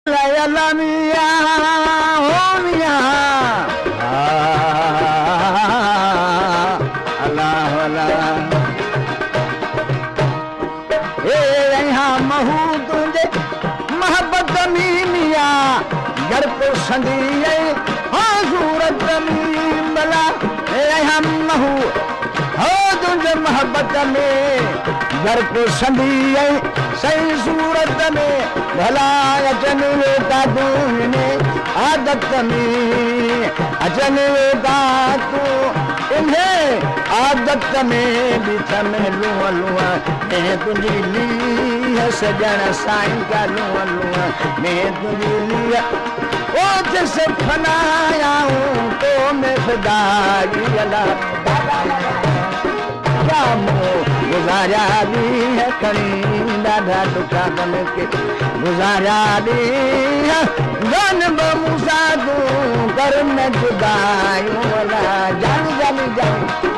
अल्लाह मियां हो मियां अल्लाह अल्लाह यहाँ महू तुझे मोहब्बत में मियां घर को संदी हाँ सूरत में बला यहाँ महू हो तुझे मोहब्बत में घर को संदी सही सूरत में भला अचन वेता तूने आदत में अचन वेता तू इन्हें आदत में बिछ में लुआ लुआ मैं तुझी ली सजन साईं का लुआ लुआ मैं तुझी लिया ओ जैसे फनाया हूँ तो मैं खुदाई अल्लाह गुजारा भी है करी दादा दुखा बन के गुजारा भी है गन बमुसा तू कर न जुदाई वाला जानी जानी जानी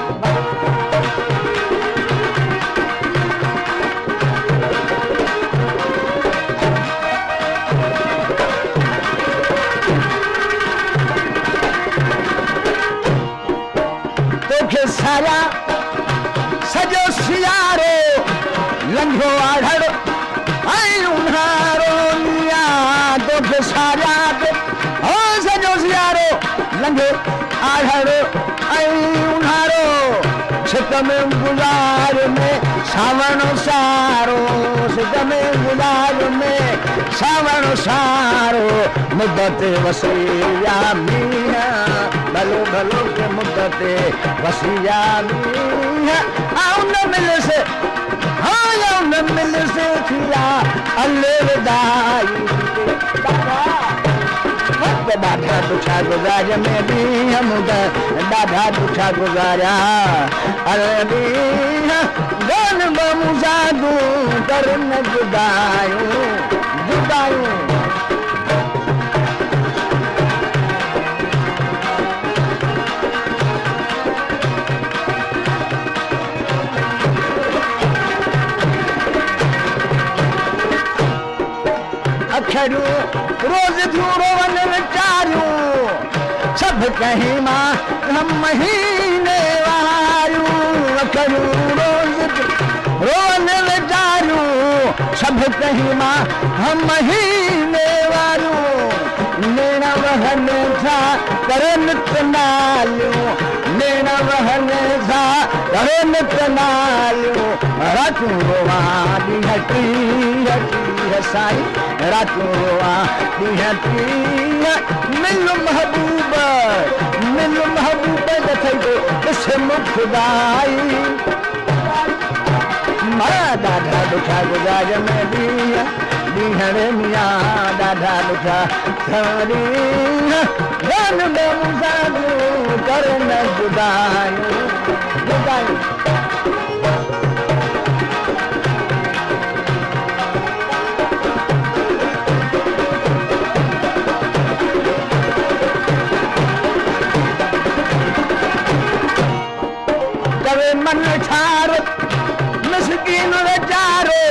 तो के सारा सजो सियारो लंघो आढ़ आई उन्हारो मिया तो के सारा हो सजो सियारो लंघो आढ़ आई उन्हारो छित में गुजार में सावण सारो छित में गुजार में सावण सारो मुद्दत वसिया मिया भलो भलो के मुद्दत वसिया मिया आओ न मिले से हाँ आओ न मिले से खिला अलविदाई दादा दुखा गुजार में भी हम दादा दुखा गुजारा अरे गन बमुजा दू कर न जुदायूं जुदायूं अखड़ू रोज थू रोवन विचारूं सब कहीं मां हम महीने वारूं अखड़ू रोज रोवन विचारूं सब कहीं मां हम महीने वारूं नैना वहन था करन तनालूं नैना वहन था करन तनालूं रातूं रोवा दी हटी हटी साई रातूं रोवा दी हटी मिल महबूब दथई दो किस्म खुदाई मां दादा दुखा गुजार में दीहरे मियां दादा दुखा खरी गन बमुसा दू कर न जुदाई जुदाई मन ठारो मिसकीन वेचारो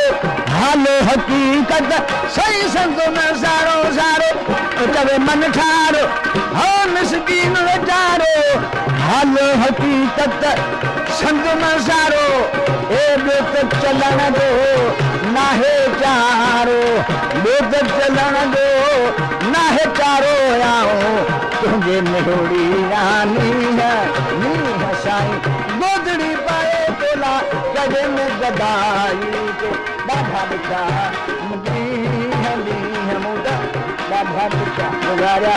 हालो हकीकत सही संतो न सारो सारो कवे मन ठारो हो मिसकीन वेचारो हालो हकीकत संत न सारो ए बेत चलन दो नाहे चारो बेत चलन दो नाहे चारो आओ तुझे मेहड़ी रानी है नी हसाई गोदड़ी पाए तोला गजे में गदाई के बाधा बिचा दी है मुदा बाधा बिचा गुजारा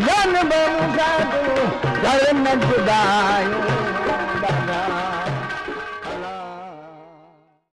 जन बमुसा तू घर में जुदाई